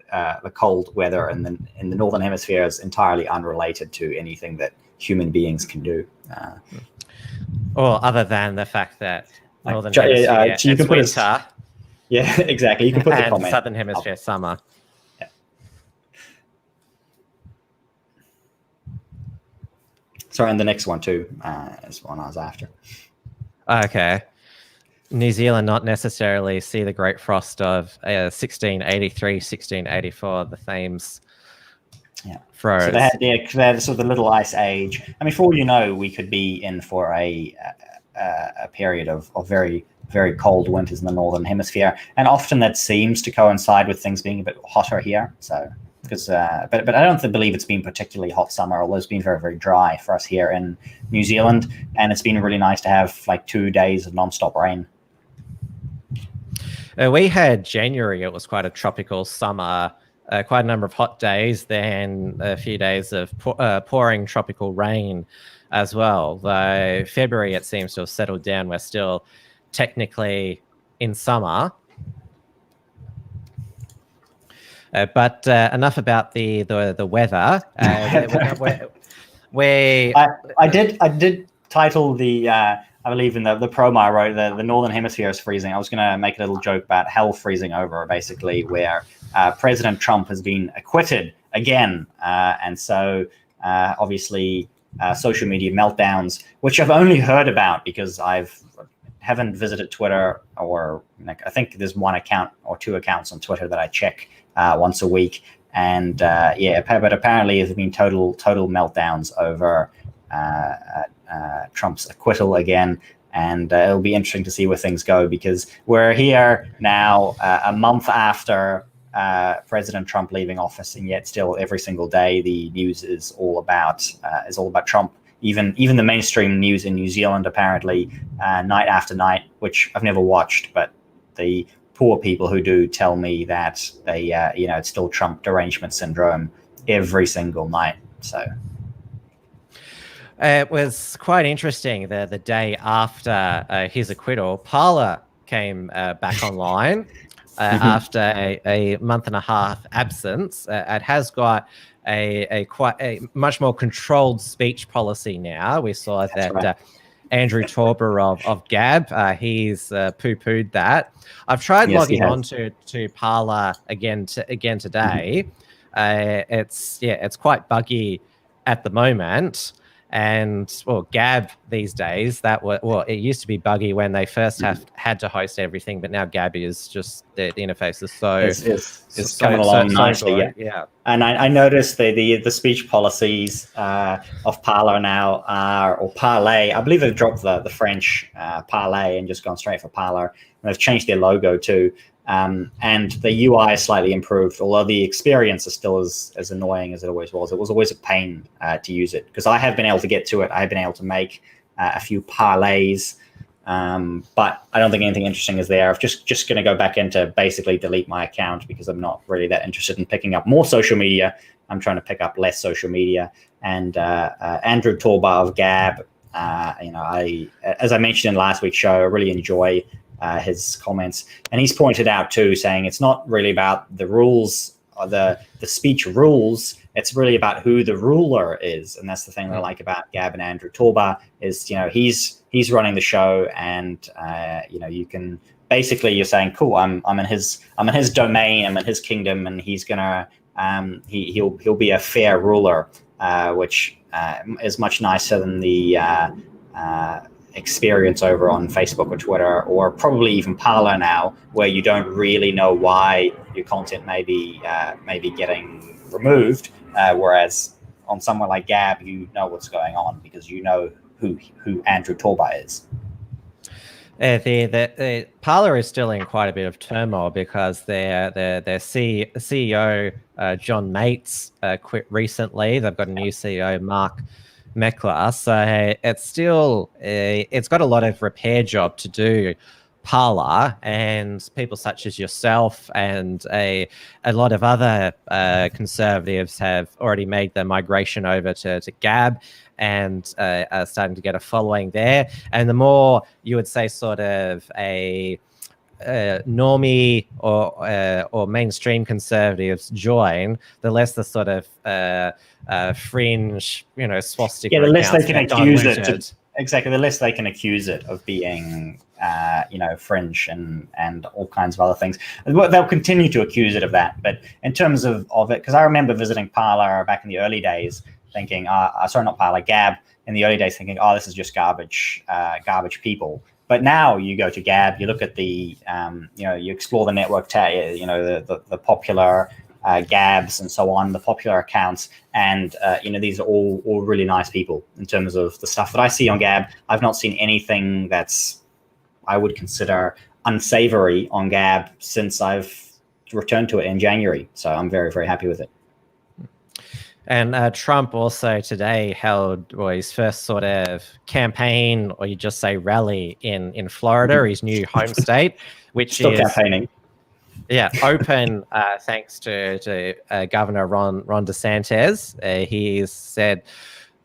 cold weather in the northern hemisphere is entirely unrelated to anything that human beings can do. Or other than the fact that northern hemisphere you can put winter. Yeah, exactly. You can put the and comment. southern hemisphere summer. Yeah. Sorry, and the next one too is the one I was after. Okay. New Zealand not necessarily see the Great Frost of 1683, 1684, the Thames froze. So they had sort of the Little Ice Age. I mean, for all you know, we could be in for a period of very, very cold winters in the Northern Hemisphere. And often that seems to coincide with things being a bit hotter here. So, but I don't believe it's been particularly hot summer, although it's been very, very dry for us here in New Zealand. And it's been really nice to have like 2 days of nonstop rain. We had January. It was quite a tropical summer, quite a number of hot days, then a few days of pouring tropical rain as well. Though February, it seems to have settled down. We're still technically in summer. But enough about the weather. I did title the I believe in the promo I wrote, the Northern Hemisphere is freezing. I was going to make a little joke about hell freezing over, basically, where President Trump has been acquitted again. And so obviously social media meltdowns, which I've only heard about because haven't visited Twitter, or I think there's 1 account or 2 accounts on Twitter that I check once a week. And but apparently there's been total meltdowns over Trump's acquittal again, and it'll be interesting to see where things go, because we're here now a month after President Trump leaving office, and yet still every single day the news is all about Trump. Even the mainstream news in New Zealand, apparently, night after night, which I've never watched, but the poor people who do tell me that they it's still Trump derangement syndrome every single night. So it was quite interesting. The day after his acquittal, Parler came back online after a month and a half absence. It has got a much more controlled speech policy now. We saw that Andrew Torber of Gab, he's poo-pooed that. I've tried logging on to Parler again today. It's quite buggy at the moment. And Gab these days, it used to be buggy when they first had to host everything, but now Gab is just the interface is it's coming along nicely. Yeah. And I noticed the speech policies of Parler now or Parler. I believe they've dropped the French Parler and just gone straight for Parler. And they've changed their logo too. And the UI is slightly improved, although the experience is still as annoying as it always was. It was always a pain to use it, because I have been able to get to it. I've been able to make a few parlays But I don't think anything interesting is there. I'm just going to go back into basically delete my account because I'm not really that interested in picking up more social media. I'm trying to pick up less social media. And Andrew Torba of Gab, as I mentioned in last week's show, I really enjoy his comments. And he's pointed out too, saying it's not really about the rules or the speech rules. It's really about who the ruler is. And that's the thing that I like about Gab and Andrew Torba is, he's running the show, and you can basically, you're saying, cool, I'm in his domain, I'm in his kingdom, and he's gonna he'll be a fair ruler, which is much nicer than the experience over on Facebook or Twitter, or probably even Parler now, where you don't really know why your content may be getting removed, whereas on somewhere like Gab, you know what's going on because you know who Andrew Torba is. The Parler is still in quite a bit of turmoil because their CEO John Mates quit recently. They've got a new CEO, Mark Meckler. So it's got a lot of repair job to do, Parler, and people such as yourself and a lot of other conservatives have already made the migration over to Gab and are starting to get a following there. And the more you would say sort of a normie or mainstream conservatives join, the less the sort of fringe, swastika. Yeah, the less they can accuse it. Exactly, the less they can accuse it of being, fringe and all kinds of other things. They'll continue to accuse it of that. But in terms of it, because I remember visiting Parler back in the early days, thinking, sorry, not Parler, Gab, in the early days, thinking, this is just garbage people. But now you go to Gab, you look at the, you explore the network, the popular Gabs and so on, the popular accounts, and these are all really nice people in terms of the stuff that I see on Gab. I've not seen anything that's I would consider unsavory on Gab since I've returned to it in January. So I'm very, very happy with it. And Trump also today held his first sort of campaign, or you just say rally, in Florida, his new home state, which Still is campaigning. Yeah, open thanks to Governor Ron DeSantis. He said,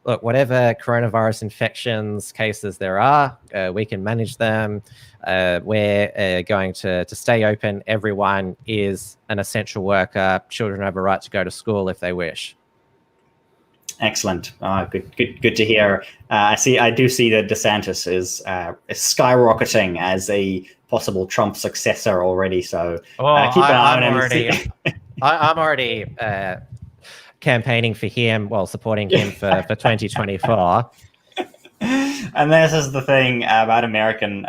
look, whatever coronavirus infections cases there are, we can manage them. We're going to stay open. Everyone is an essential worker. Children have a right to go to school if they wish. Excellent. Good to hear. I do see that DeSantis is skyrocketing as a possible Trump successor already. So keep an eye on him. I'm already campaigning for him, supporting him for 2024. And this is the thing about American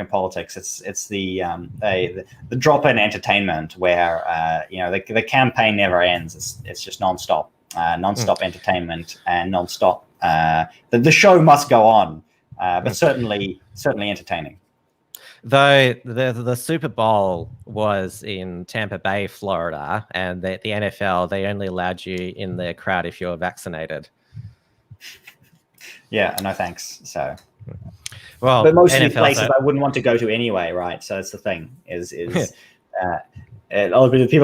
politics. It's the drop-in entertainment where the campaign never ends. It's just nonstop. Non-stop entertainment and non-stop. The show must go on, but certainly entertaining. Though the Super Bowl was in Tampa Bay, Florida, and the NFL, they only allowed you in the crowd if you were vaccinated. Yeah, no thanks. So, but most of the places I wouldn't want to go to anyway, right? So that's the thing. People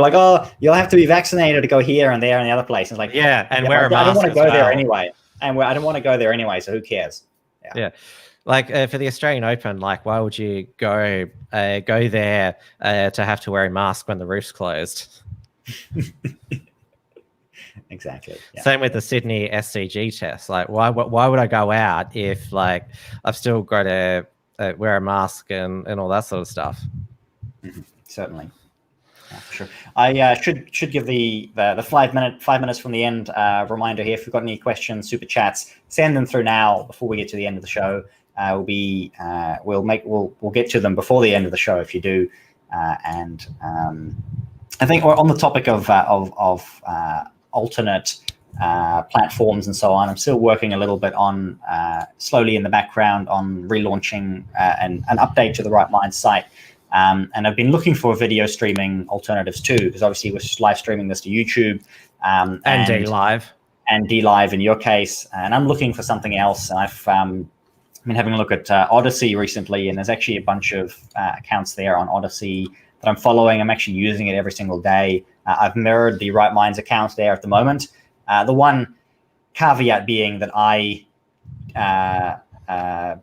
are like, you'll have to be vaccinated to go here and there and the other place. It's like, and wear a mask. I don't want to go there anyway, I don't want to go there anyway. So who cares? Yeah. Like for the Australian Open, why would you go there to have to wear a mask when the roof's closed? Exactly. Yeah. Same with the Sydney SCG test. Why would I go out if I've still got to wear a mask and all that sort of stuff? Mm-hmm. Certainly. Yeah, for sure. I should give the 5 minutes from the end reminder here. If you've got any questions, super chats, send them through now before we get to the end of the show. We'll get to them before the end of the show if you do. And I think we're on the topic of alternate platforms and so on. I'm still working a little bit on slowly in the background on relaunching an update to the Right Mind site. And I've been looking for video streaming alternatives too, because obviously we're live streaming this to YouTube and DLive in your case. And I'm looking for something else. And I've been having a look at Odyssey recently, and there's actually a bunch of accounts there on Odyssey that I'm following. I'm actually using it every single day. I've mirrored the Right Minds account there at the moment. The one caveat being that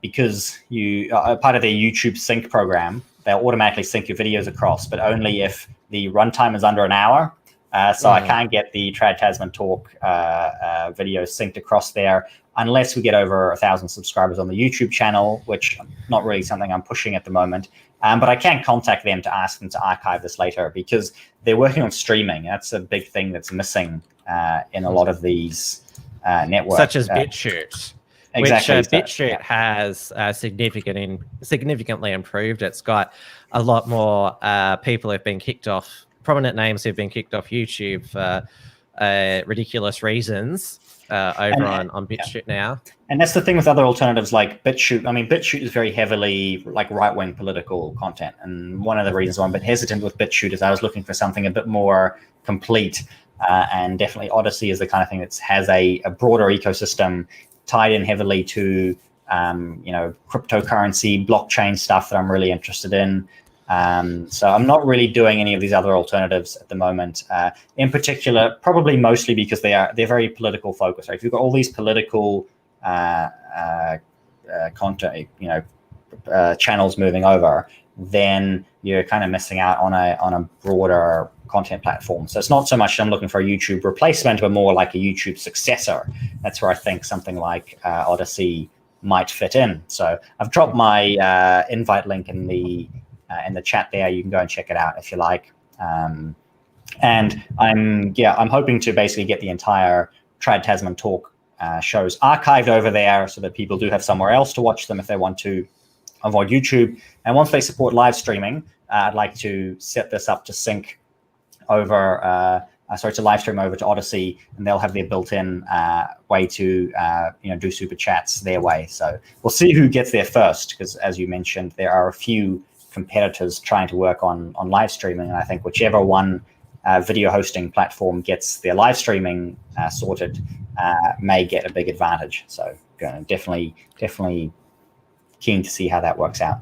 because you are part of their YouTube sync program, they'll automatically sync your videos across, but only if the runtime is under an hour. So I can't get the Trad Tasman Talk videos synced across there unless we get over 1,000 subscribers on the YouTube channel, which not really something I'm pushing at the moment. But I can contact them to ask them to archive this later because they're working on streaming. That's a big thing that's missing in a lot of these networks. Such as BitChute. Exactly. Which BitChute has significantly improved. It's got a lot more people who've been kicked off, prominent names who've been kicked off YouTube for ridiculous reasons over on BitChute now. And that's the thing with other alternatives like BitChute. I mean, BitChute is very heavily like right-wing political content. And one of the reasons why I'm a bit hesitant with BitChute is I was looking for something a bit more complete. And definitely Odyssey is the kind of thing that has a broader ecosystem tied in heavily to, cryptocurrency, blockchain stuff that I'm really interested in. So I'm not really doing any of these other alternatives at the moment. In particular, probably mostly because they're very political focused. Right? If you've got all these political content, channels moving over, then you're kind of missing out on a broader content platform. So it's not so much I'm looking for a YouTube replacement, but more like a YouTube successor. That's where I think something like Odyssey might fit in. So I've dropped my invite link in the chat there. You can go and check it out if you like. And I'm hoping to basically get the entire Trad Tasman Talk shows archived over there so that people do have somewhere else to watch them if they want to avoid YouTube. And once they support live streaming, I'd like to set this up to sync over, to live stream over to Odyssey, and they'll have their built-in way to do super chats their way. So we'll see who gets there first, because as you mentioned, there are a few competitors trying to work on live streaming, and I think whichever one video hosting platform gets their live streaming sorted may get a big advantage. So definitely keen to see how that works out.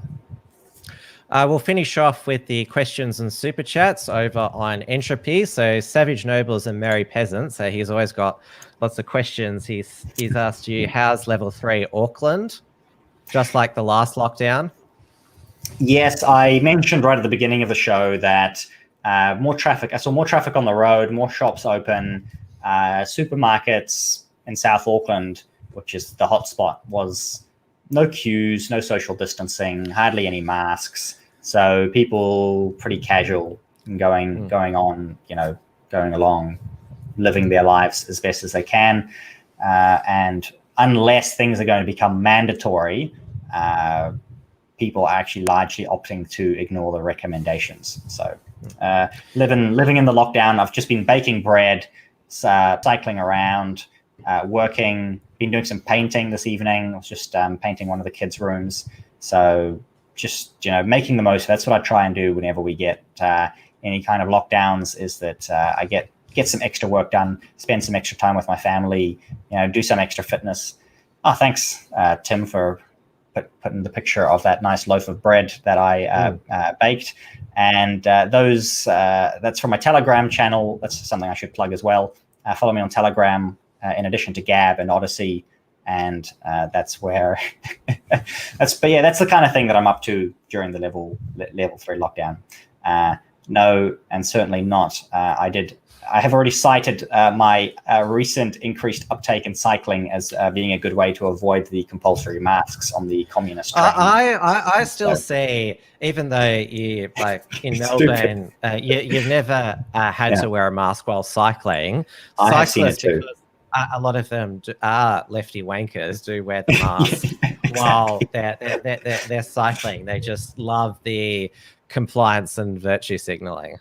We'll finish off with the questions and super chats over on Entropy. So Savage Nobles and Merry Peasants. So he's always got lots of questions. He's asked you, how's level 3 Auckland? Just like the last lockdown? Yes, I mentioned right at the beginning of the show that more traffic. I saw more traffic on the road, more shops open, supermarkets in South Auckland, which is the hotspot, was no queues, no social distancing, hardly any masks. So people pretty casual and going along, living their lives as best as they can. And unless things are going to become mandatory, people are actually largely opting to ignore the recommendations. So living in the lockdown, I've just been baking bread, cycling around, working, been doing some painting this evening. I was just painting one of the kids' rooms. So just, making the most. That's what I try and do whenever we get any kind of lockdowns, is that I get some extra work done, spend some extra time with my family, do some extra fitness. Oh, thanks, Tim, for putting the picture of that nice loaf of bread that I baked. And that's from my Telegram channel. That's something I should plug as well. Follow me on Telegram, in addition to Gab and Odyssey. And that's where that's the kind of thing that I'm up to during the level 3 lockdown. No, and certainly not. I have already cited my recent increased uptake in cycling as being a good way to avoid the compulsory masks on the communist train. I still say, even though you in Melbourne, you've never had to wear a mask while cycling. I have seen it too. A lot of them are lefty wankers, do wear the mask while they're cycling. They just love the compliance and virtue signaling.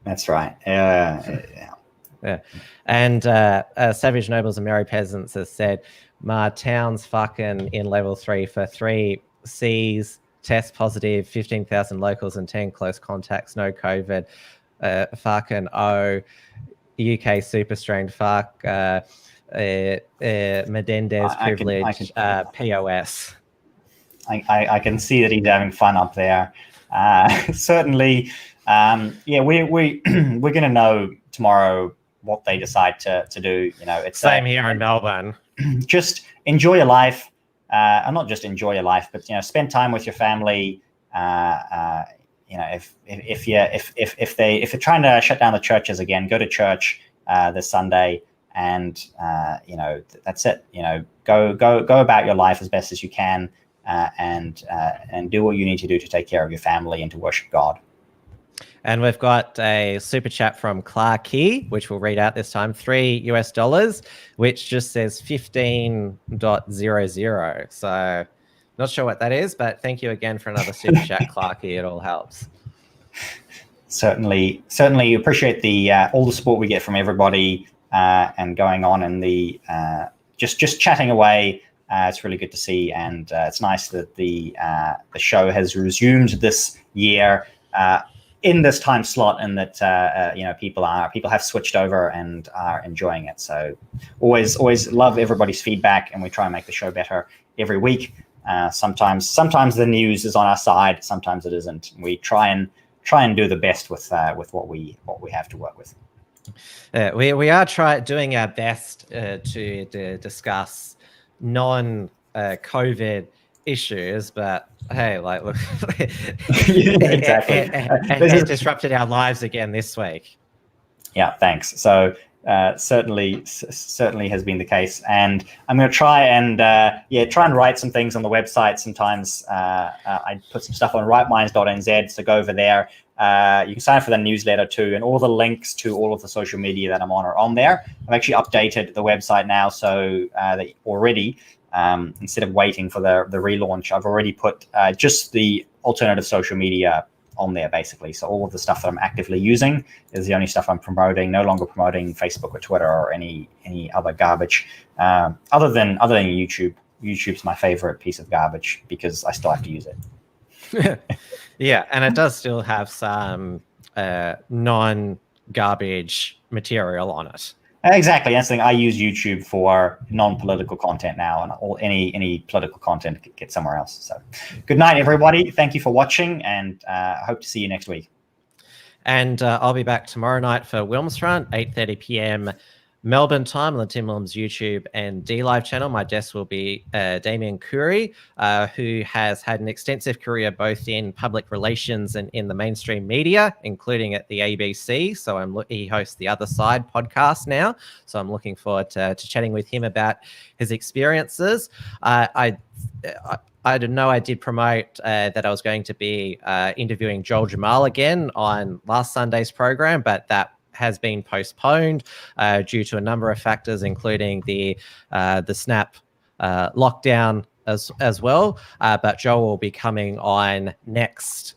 That's right. Yeah. And Savage Nobles and Merry Peasants has said, my town's fucking in level 3 for 3 C's, test positive, 15,000 locals and 10 close contacts, no COVID, fucking UK super strain, Menendez privilege, POS. I can see that he's having fun up there. Certainly, we're going to know tomorrow what they decide to do. It's same here in Melbourne. Just enjoy your life, and not just enjoy your life, but spend time with your family. If they're trying to shut down the churches again, go to church this Sunday, and that's it. Go about your life as best as you can, and do what you need to do to take care of your family and to worship God. And we've got a super chat from Clarky, which we'll read out this time, $3, which just says 15.00. So not sure what that is, but thank you again for another super chat, Clarky. It all helps. Certainly appreciate the all the support we get from everybody, and going on, and the just chatting away. It's really good to see, and it's nice that the show has resumed this year in this time slot, and that people have switched over and are enjoying it. So always love everybody's feedback, and we try and make the show better every week. Sometimes the news is on our side, sometimes it isn't. We try and do the best with what we have to work with. We are doing our best to discuss non-COVID issues, but hey, look, exactly. It disrupted our lives again this week. Yeah, thanks. So certainly has been the case, and I'm going to try and write some things on the website. Sometimes I put some stuff on rightminds.nz, so go over there. You can sign up for the newsletter too, and all the links to all of the social media that I'm on are on there. I've actually updated the website now, so that already, instead of waiting for the relaunch, I've already put just the alternative social media on there, basically. So all of the stuff that I'm actively using is the only stuff I'm promoting. No longer promoting Facebook or Twitter or any other garbage, other than YouTube. YouTube's my favorite piece of garbage because I still have to use it. Yeah, and it does still have some non-garbage material on it. Exactly. That's the thing. I use YouTube for non-political content now, and any political content gets somewhere else. So good night, everybody. Thank you for watching, and I hope to see you next week. And I'll be back tomorrow night for Wilms Front, 8:30 p.m. Melbourne time on the Tim Wilms YouTube and DLive channel. My guest will be Damien Curry, who has had an extensive career both in public relations and in the mainstream media, including at the ABC. So he hosts the Other Side podcast now. So I'm looking forward to chatting with him about his experiences. I didn't know I did promote that I was going to be interviewing Joel Jamal again on last Sunday's program, but that has been postponed due to a number of factors, including the snap lockdown as well. But Joel will be coming on next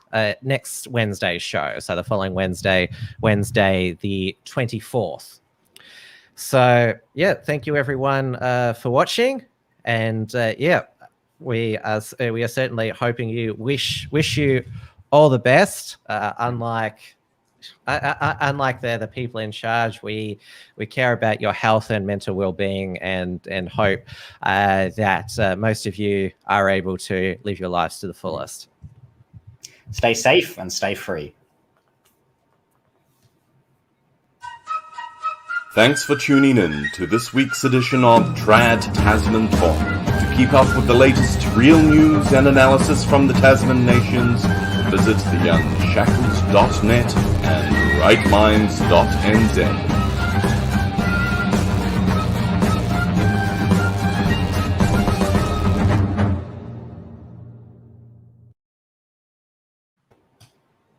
Wednesday's show, so the following Wednesday the 24th. So yeah, thank you everyone for watching, and we are certainly hoping you wish you all the best. Unlike the people in charge, we care about your health and mental well-being, and hope that most of you are able to live your lives to the fullest. Stay safe and stay free. Thanks for tuning in to this week's edition of Trad Tasman Talk. To keep up with the latest real news and analysis from the Tasman nations, visit the Unshackled.net and rightminds.nz.